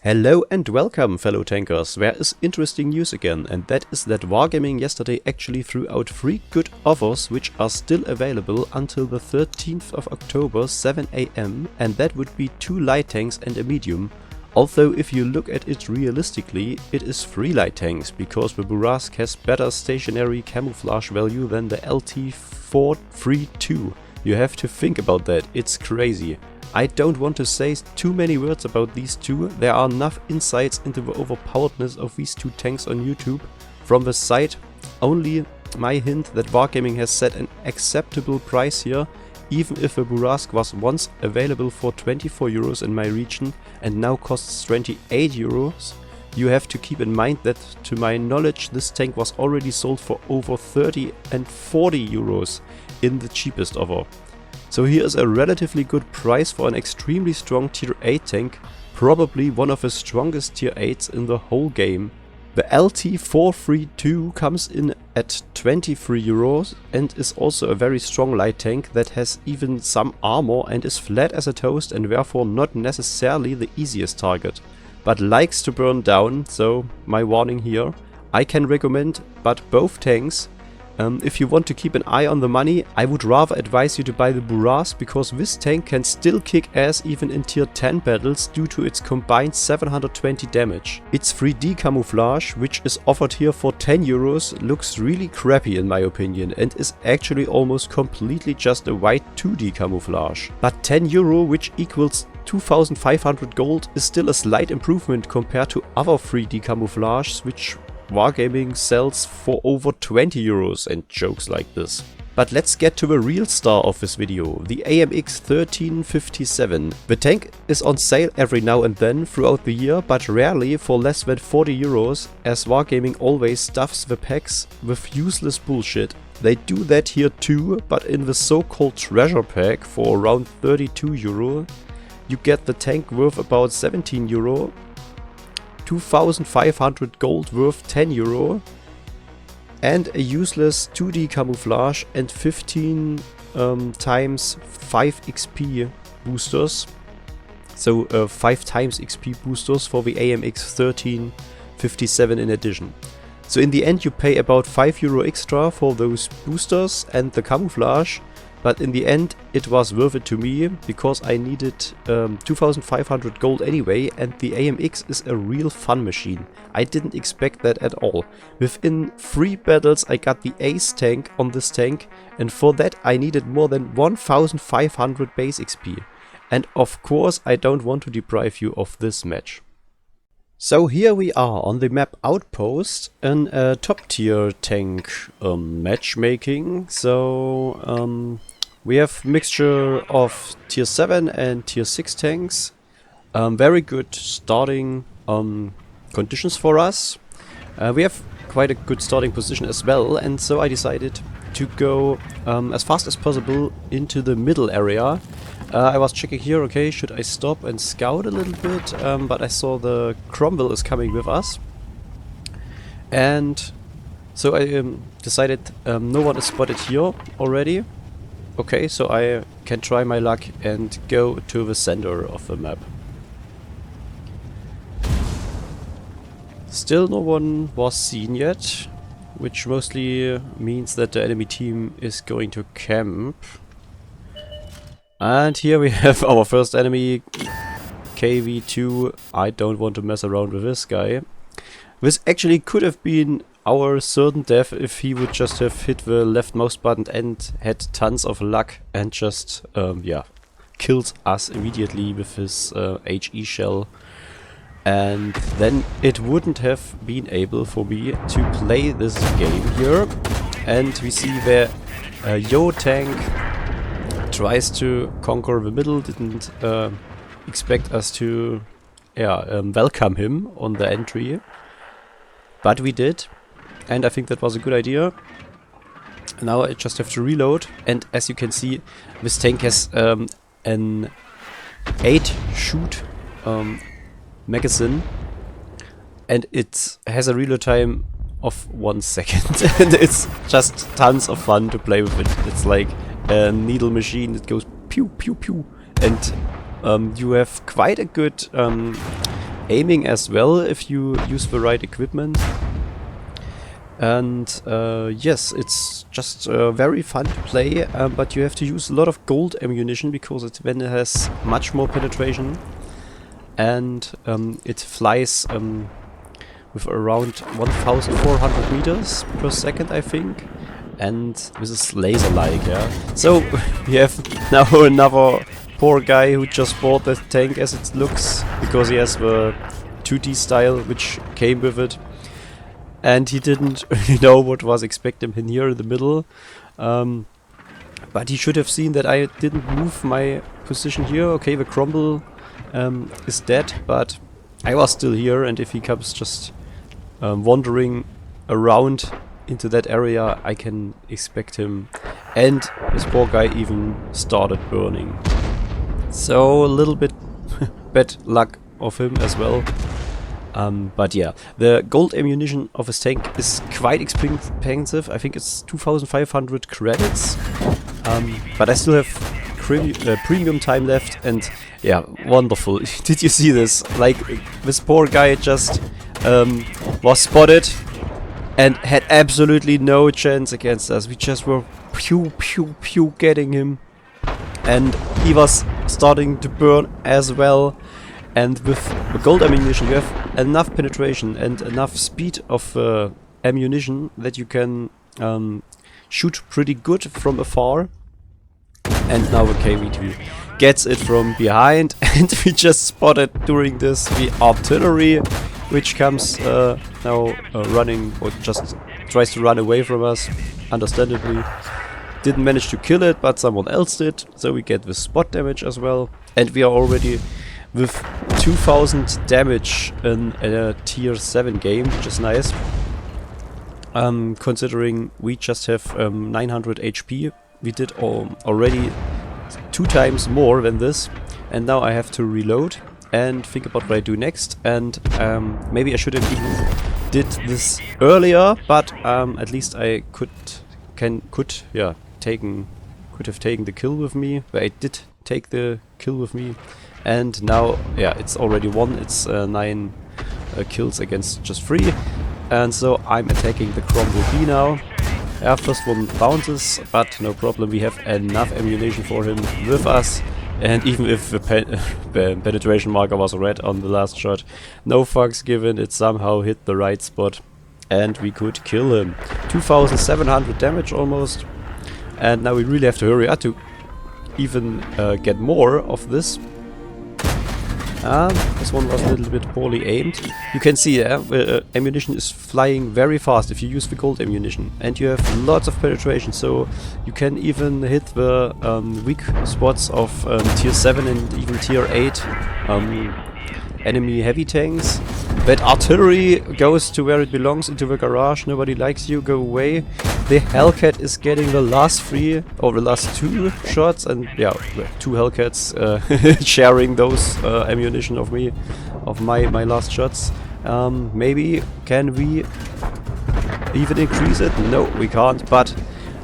Hello and welcome, fellow tankers. There is interesting news again, and that is that Wargaming yesterday actually threw out 3 good offers which are still available until the 13th of October, 7 AM, and that would be 2 light tanks and a medium. Although if you look at it realistically, it is 3 light tanks, because the Bourrasque has better stationary camouflage value than the LT432. You have to think about that, it's crazy. I don't want to say too many words about these two. There are enough insights into the overpoweredness of these 2 tanks on YouTube. From the site, only my hint that Wargaming has set an acceptable price here, even if the Bourrasque was once available for 24 euros in my region and now costs 28 euros. You have to keep in mind that, to my knowledge, this tank was already sold for over 30 and 40 euros in the cheapest offer. So here is a relatively good price for an extremely strong tier 8 tank, probably one of the strongest tier 8s in the whole game. The LT432 comes in at 23 euros and is also a very strong light tank that has even some armor and is flat as a toast and therefore not necessarily the easiest target, but likes to burn down, so my warning here. I can recommend but both tanks. If you want to keep an eye on the money, I would rather advise you to buy the Bourrasque, because this tank can still kick ass even in tier 10 battles due to its combined 720 damage. Its 3D camouflage, which is offered here for 10 euros, looks really crappy in my opinion and is actually almost completely just a white 2D camouflage. But 10 euro, which equals 2500 gold, is still a slight improvement compared to other 3D camouflages which Wargaming sells for over 20 euros and jokes like this. But let's get to the real star of this video, the AMX 1357. The tank is on sale every now and then throughout the year, but rarely for less than 40 euros, as Wargaming always stuffs the packs with useless bullshit. They do that here too, but in the so-called treasure pack for around 32 euro, you get the tank worth about 17 euro, 2500 gold worth 10 euro, and a useless 2D camouflage and 15 times 5 XP boosters. So 5 times XP boosters for the AMX 1357 in addition. So in the end you pay about 5 euro extra for those boosters and the camouflage. But in the end it was worth it to me, because I needed 2500 gold anyway, and the AMX is a real fun machine. I didn't expect that at all. Within 3 battles I got the ace tank on this tank, and for that I needed more than 1500 base XP. And of course I don't want to deprive you of this match. So here we are on the map Outpost, an top tier tank matchmaking. So we have mixture of tier 7 and tier 6 tanks. Very good starting conditions for us. We have quite a good starting position as well, and so I decided to go as fast as possible into the middle area. I was checking here, okay, should I stop and scout a little bit, but I saw the Cromwell is coming with us. And so I decided no one is spotted here already. Okay, so I can try my luck and go to the center of the map. Still no one was seen yet, which mostly means that the enemy team is going to camp. And here we have our first enemy, KV2. I don't want to mess around with this guy. This actually could have been our certain death if he would just have hit the leftmost button and had tons of luck and just, yeah, killed us immediately with his HE shell. And then it wouldn't have been able for me to play this game here. And we see the Yo tank tries to conquer the middle, didn't expect us to welcome him on the entry. But we did, and I think that was a good idea. Now I just have to reload, and as you can see, this tank has an 8-shoot magazine, and it has a reload time of 1 second, and it's just tons of fun to play with it. It's like a needle machine that goes pew pew pew, and you have quite a good aiming as well if you use the right equipment. And yes, it's just very fun to play, but you have to use a lot of gold ammunition because then it has much more penetration, and it flies with around 1400 meters per second, I think, and this is laser-like, yeah. So we have now another poor guy who just bought the tank as it looks, because he has the 2D style which came with it. And he didn't really know what was expecting him here in the middle. But he should have seen that I didn't move my position here. Okay, the crumble is dead, but I was still here, and if he comes just wandering around into that area, I can expect him. And this poor guy even started burning. So a little bit bad luck of him as well. But yeah, the gold ammunition of his tank is quite expensive. I think it's 2,500 credits. But I still have premium time left, and yeah, wonderful. Did you see this? Like, this poor guy just was spotted and had absolutely no chance against us. We just were pew pew pew getting him, and he was starting to burn as well. And with the gold ammunition you have enough penetration and enough speed of ammunition that you can shoot pretty good from afar. And now the KV2 gets it from behind, and we just spotted during this the artillery, which comes now running, or just tries to run away from us, understandably. Didn't manage to kill it, but someone else did, so we get the spot damage as well. And we are already with 2000 damage in a tier 7 game, which is nice. Considering we just have 900 HP, we did already 2 times more than this, and now I have to reload and think about what I do next. And maybe I should have even did this earlier, but at least I could have taken the kill with me. But I did take the kill with me. And now, yeah, it's already won. It's 9 kills against just 3. And so I'm attacking the Cromwell B now. Yeah, first one bounces, but no problem. We have enough ammunition for him with us. And even if the penetration marker was red on the last shot, no fucks given. It somehow hit the right spot. And we could kill him. 2700 damage almost. And now we really have to hurry up to even get more of this. This one was a little bit poorly aimed. You can see ammunition is flying very fast if you use the gold ammunition, and you have lots of penetration, so you can even hit the weak spots of tier 7 and even tier 8 enemy heavy tanks. That artillery goes to where it belongs, into the garage. Nobody likes you, go away. The Hellcat is getting the last 3 or the last 2 shots, and yeah, 2 Hellcats sharing those ammunition of my last shots. Maybe can we even increase it? No, we can't. But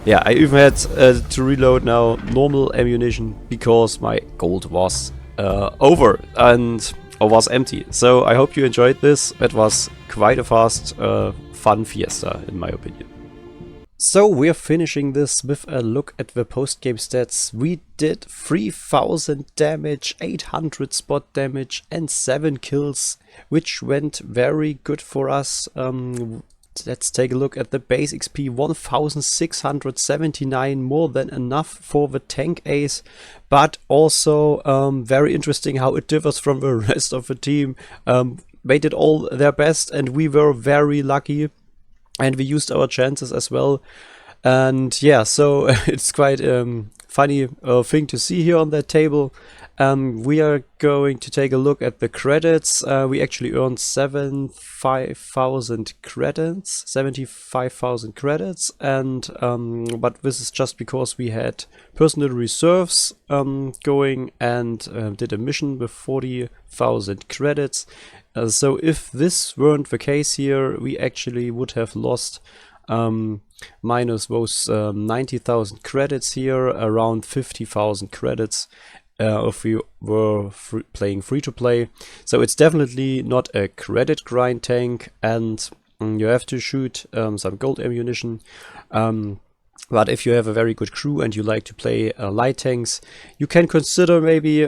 yeah, I even had to reload now normal ammunition because my gold was over or was empty. So I hope you enjoyed this. It was quite a fast, fun fiesta, in my opinion. So we're finishing this with a look at the post-game stats. We did 3000 damage, 800 spot damage and 7 kills, which went very good for us. Let's take a look at the base XP, 1679, more than enough for the tank ace, but also very interesting how it differs from the rest of the team. They did all their best and we were very lucky, and we used our chances as well. And yeah, so it's quite funny thing to see here on that table. We are going to take a look at the credits. We actually earned 75,000 credits, and but this is just because we had personal reserves going and did a mission with 40,000 credits. So if this weren't the case here, we actually would have lost minus those 90,000 credits here, around 50,000 credits. if you were playing free-to-play. So it's definitely not a credit grind tank, and you have to shoot some gold ammunition. But if you have a very good crew and you like to play light tanks, you can consider maybe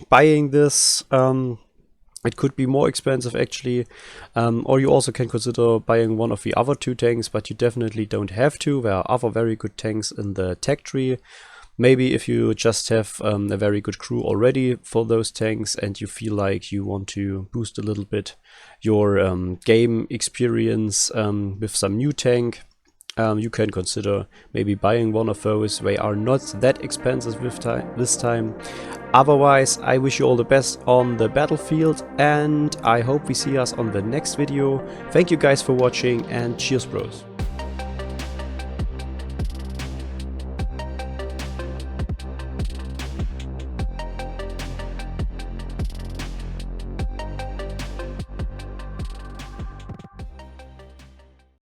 buying this. It could be more expensive actually, or you also can consider buying one of the other two tanks, but you definitely don't have to. There are other very good tanks in the tech tree. Maybe if you just have a very good crew already for those tanks and you feel like you want to boost a little bit your game experience with some new tank, you can consider maybe buying one of those. They are not that expensive this time. Otherwise, I wish you all the best on the battlefield, and I hope we see us on the next video. Thank you guys for watching, and cheers bros.